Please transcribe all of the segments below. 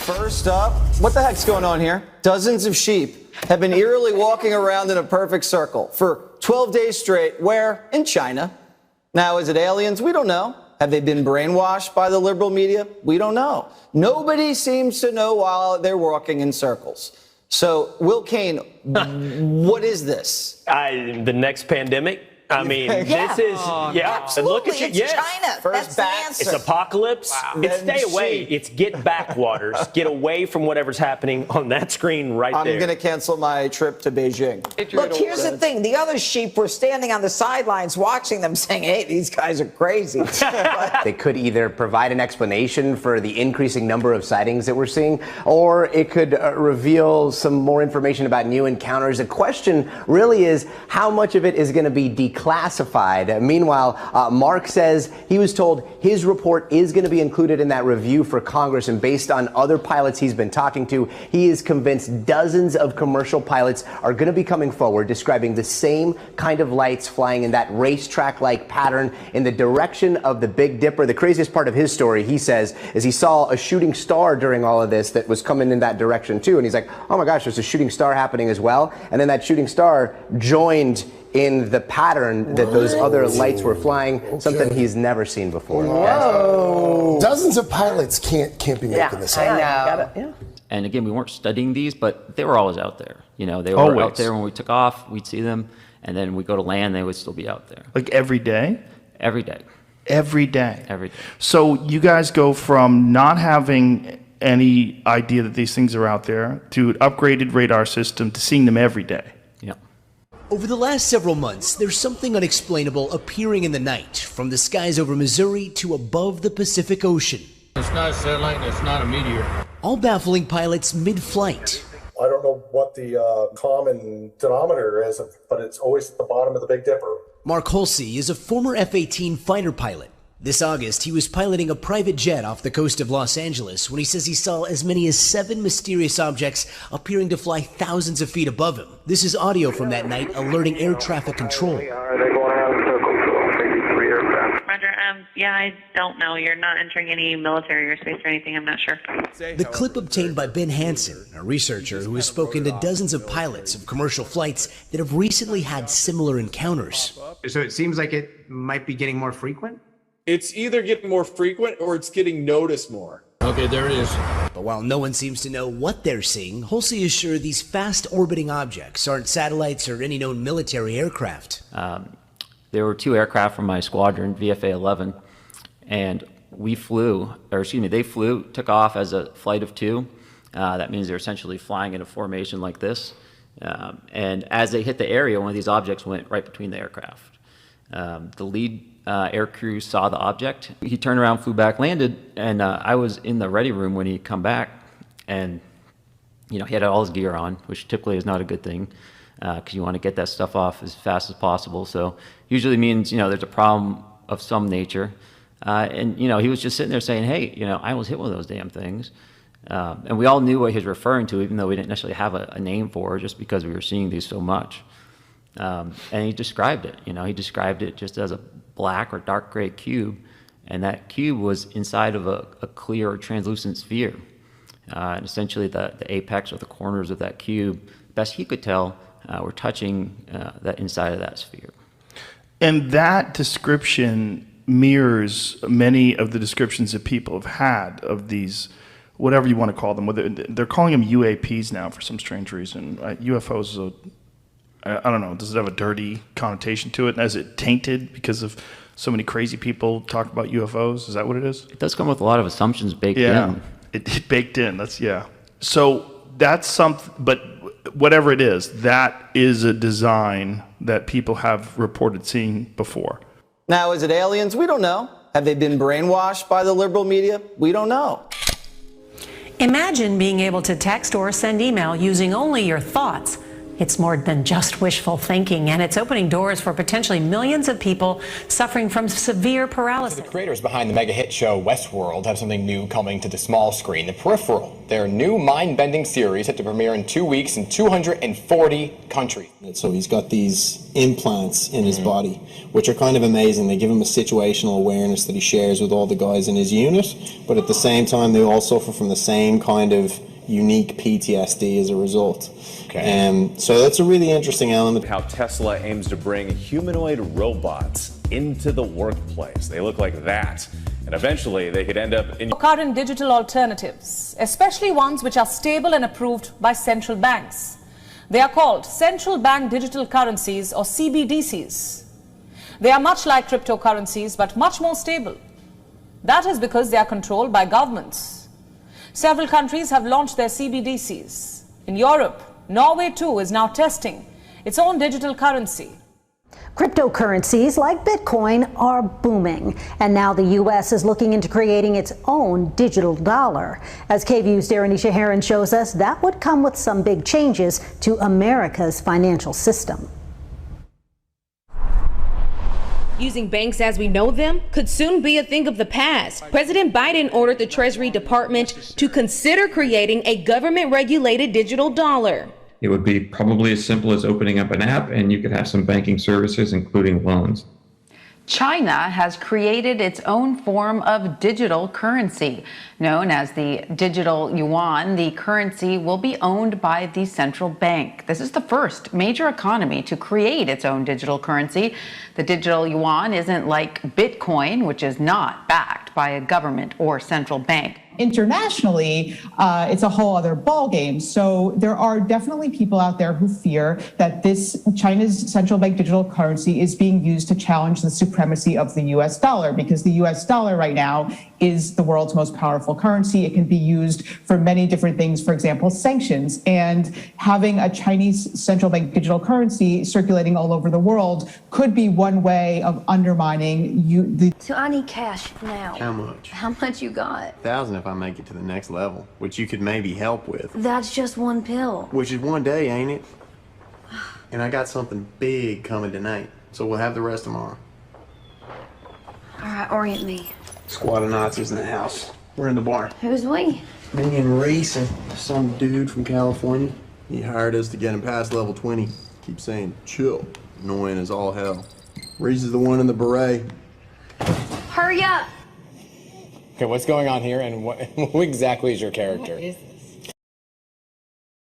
First up, what the heck's going on here? Dozens of sheep have been eerily walking around in a perfect circle for 12 days straight. Where? In China. Now, is it aliens? We don't know. Have they been brainwashed by the liberal media? We don't know. Nobody seems to know while they're walking in circles. So, Will Kane, what is this? The next pandemic. I mean, this is, absolutely. Look at you. It's China. That's the answer. It's apocalypse. Wow. It's stay away. It's get back, Waters. Get away from whatever's happening on that screen right there. I'm going to cancel my trip to Beijing. Look, here's the thing. The other sheep were standing on the sidelines watching them saying, hey, these guys are crazy. They could either provide an explanation for the increasing number of sightings that we're seeing, or it could reveal some more information about new encounters. The question really is how much of it is going to be declassified. Meanwhile, Mark says he was told his report is going to be included in that review for Congress, and based on other pilots he's been talking to, he is convinced dozens of commercial pilots are going to be coming forward describing the same kind of lights flying in that racetrack-like pattern in the direction of the Big Dipper. The craziest part of his story, he says, is he saw a shooting star during all of this that was coming in that direction too, and he's like, oh my gosh, there's a shooting star happening as well, and then that shooting star joined in the pattern that those other lights were flying, something he's never seen before. Whoa. Dozens of pilots can't be making this up. I know. And again, we weren't studying these, but they were always out there. You know, they were out there when we took off, we'd see them, and then we go to land, they would still be out there. Like every day? Every day. Every day? Every day. So you guys go from not having any idea that these things are out there to an upgraded radar system to seeing them every day. Yeah. Over the last several months, there's something unexplainable appearing in the night, from the skies over Missouri to above the Pacific Ocean. It's not a satellite, it's not a meteor. All baffling pilots mid-flight. I don't know what the common denominator is, but it's always at the bottom of the Big Dipper. Mark Holsey is a former F-18 fighter pilot. This August, he was piloting a private jet off the coast of Los Angeles when he says he saw as many as 7 mysterious objects appearing to fly thousands of feet above him. This is audio from that night alerting air traffic control. Yeah, I don't know. You're not entering any military airspace or anything. I'm not sure. The clip obtained by Ben Hansen, a researcher who has spoken to dozens of pilots of commercial flights that have recently had similar encounters. So it seems like it might be getting more frequent? It's either getting more frequent or it's getting noticed more. Okay, there it is. But while no one seems to know what they're seeing, Holsey is sure these fast-orbiting objects aren't satellites or any known military aircraft. There were 2 aircraft from my squadron, VFA-11, and they flew, took off as a flight of 2. That means they're essentially flying in a formation like this. And as they hit the area, one of these objects went right between the aircraft. The lead air crew saw the object. He turned around, flew back, landed, and I was in the ready room when he come back, and he had all his gear on, which typically is not a good thing because you want to get that stuff off as fast as possible. So usually means there's a problem of some nature, and he was just sitting there saying, hey, I was hit one of those damn things. And we all knew what he was referring to, even though we didn't necessarily have a name for it, just because we were seeing these so much. And he described it. He described it just as a black or dark gray cube, and that cube was inside of a clear or translucent sphere. And essentially, the apex or the corners of that cube, best he could tell, were touching that inside of that sphere. And that description mirrors many of the descriptions that people have had of these, whatever you want to call them. Whether they're calling them UAPs now for some strange reason. UFOs is I don't know, does it have a dirty connotation to it? And is it tainted because of so many crazy people talk about UFOs? Is that what it is? It does come with a lot of assumptions baked in. Yeah, it baked in. So that's something, but whatever it is, that is a design that people have reported seeing before. Now, is it aliens? We don't know. Have they been brainwashed by the liberal media? We don't know. Imagine being able to text or send email using only your thoughts. It's more than just wishful thinking, and it's opening doors for potentially millions of people suffering from severe paralysis. The creators behind the mega hit show Westworld have something new coming to the small screen, The Peripheral. Their new mind-bending series set to premiere in 2 weeks in 240 countries. So he's got these implants in his body, which are kind of amazing. They give him a situational awareness that he shares with all the guys in his unit, but at the same time, they all suffer from the same kind of unique PTSD as a result. So that's a really interesting element. How Tesla aims to bring humanoid robots into the workplace. They look like that. And eventually they could end up in current digital alternatives, especially ones which are stable and approved by central banks. They are called central bank digital currencies, or CBDCs. They are much like cryptocurrencies, but much more stable. That is because they are controlled by governments. Several countries have launched their CBDCs. In Europe, Norway too is now testing its own digital currency. Cryptocurrencies like Bitcoin are booming, and now the U.S. is looking into creating its own digital dollar. As KVU's Darenisha Heron shows us, that would come with some big changes to America's financial system. Using banks as we know them could soon be a thing of the past. President Biden ordered the Treasury Department to consider creating a government-regulated digital dollar. It would be probably as simple as opening up an app and you could have some banking services, including loans. China has created its own form of digital currency. Known as the digital yuan, the currency will be owned by the central bank. This is the first major economy to create its own digital currency. The digital yuan isn't like Bitcoin, which is not backed by a government or central bank. Internationally, it's a whole other ballgame. So there are definitely people out there who fear that this China's central bank digital currency is being used to challenge the supremacy of the US dollar, because the US dollar right now is the world's most powerful currency. It can be used for many different things, for example, sanctions. And having a Chinese central bank digital currency circulating all over the world could be one way of undermining So I need cash now. How much? How much you got? 1,000 if I make it to the next level, which you could maybe help with. That's just one pill. Which is one day, ain't it? And I got something big coming tonight, so we'll have the rest tomorrow. All right, orient me. Squad of Nazis in the house. We're in the bar. Who's we? Me and Reese and some dude from California. He hired us to get him past level 20. Keep saying, chill. Annoying as all hell. Reese is the one in the beret. Hurry up! Okay, what's going on here, and who exactly is your character?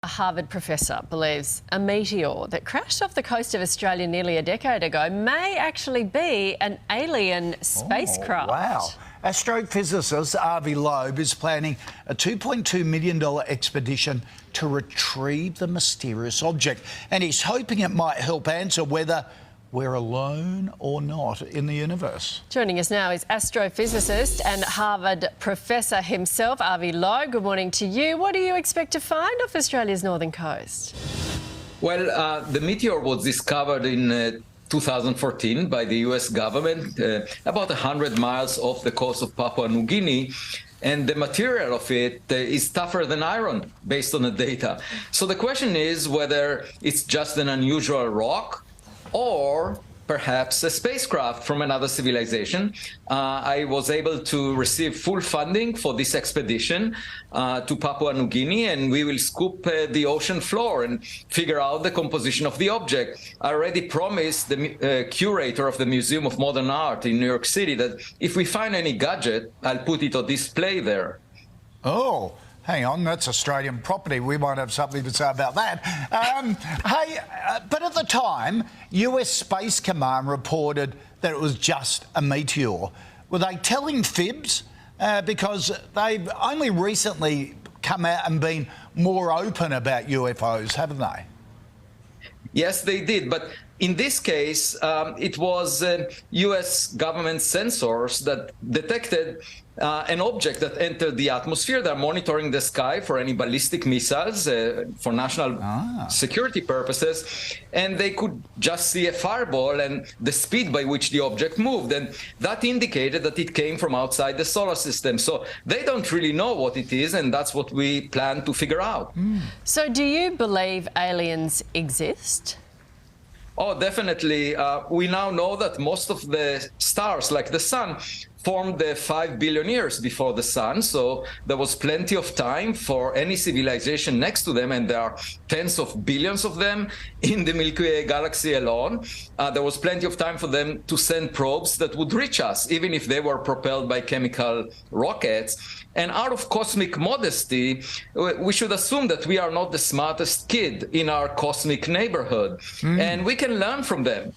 A Harvard professor believes a meteor that crashed off the coast of Australia nearly a decade ago may actually be an alien spacecraft. Wow. Astrophysicist Avi Loeb is planning a $2.2 million expedition to retrieve the mysterious object, and he's hoping it might help answer whether we're alone or not in the universe. Joining us now is astrophysicist and Harvard professor himself, Avi Loeb. Good morning to you. What do you expect to find off Australia's northern coast? Well, the meteor was discovered in 2014 by the US government, about 100 miles off the coast of Papua New Guinea. And the material of it is tougher than iron, based on the data. So the question is whether it's just an unusual rock, or perhaps a spacecraft from another civilization. I was able to receive full funding for this expedition to Papua New Guinea, and we will scoop the ocean floor and figure out the composition of the object. I already promised the curator of the Museum of Modern Art in New York City that if we find any gadget, I'll put it on display there. Oh. Hang on, that's Australian property. We might have something to say about that. But at the time, US Space Command reported that it was just a meteor. Were they telling fibs? Because they've only recently come out and been more open about UFOs, haven't they? Yes, they did. But in this case, it was U.S. government sensors that detected an object that entered the atmosphere. They're monitoring the sky for any ballistic missiles for national security purposes, and they could just see a fireball and the speed by which the object moved, and that indicated that it came from outside the solar system. So they don't really know what it is, and that's what we plan to figure out. So do you believe aliens exist? Oh, definitely. We now know that most of the stars, like the sun, formed 5 billion years before the sun, so there was plenty of time for any civilization next to them, and there are tens of billions of them in the Milky Way galaxy alone. There was plenty of time for them to send probes that would reach us, even if they were propelled by chemical rockets. And out of cosmic modesty, we should assume that we are not the smartest kid in our cosmic neighborhood, and we can learn from them.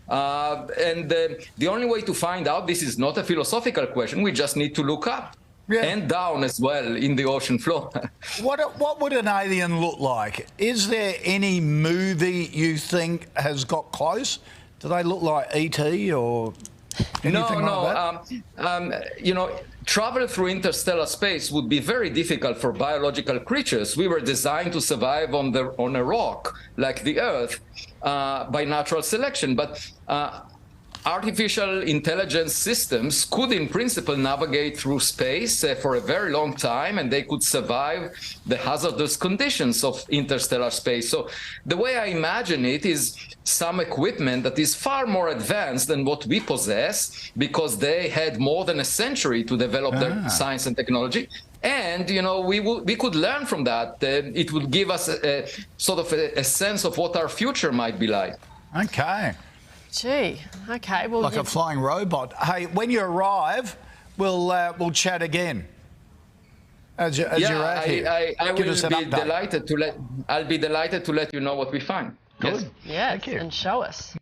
The only way to find out, this is not a philosophical question, we just need to look up and down as well in the ocean floor. What would an alien look like? Is there any movie you think has got close? Do they look like E.T. or anything like that? You know, travel through interstellar space would be very difficult for biological creatures. We were designed to survive on a rock like the Earth by natural selection, but artificial intelligence systems could in principle navigate through space for a very long time, and they could survive the hazardous conditions of interstellar space. So the way I imagine it is some equipment that is far more advanced than what we possess, because they had more than a century to develop their science and technology. And, you know, we could learn from that. It would give us a sort of a sense of what our future might be like. Okay. Gee, okay. Well, like a flying robot. Hey, when you arrive, we'll chat again. As you're out here. I Give will us an be update. delighted to I'll be delighted to let you know what we find. Good. Yeah, Thank you. and show us.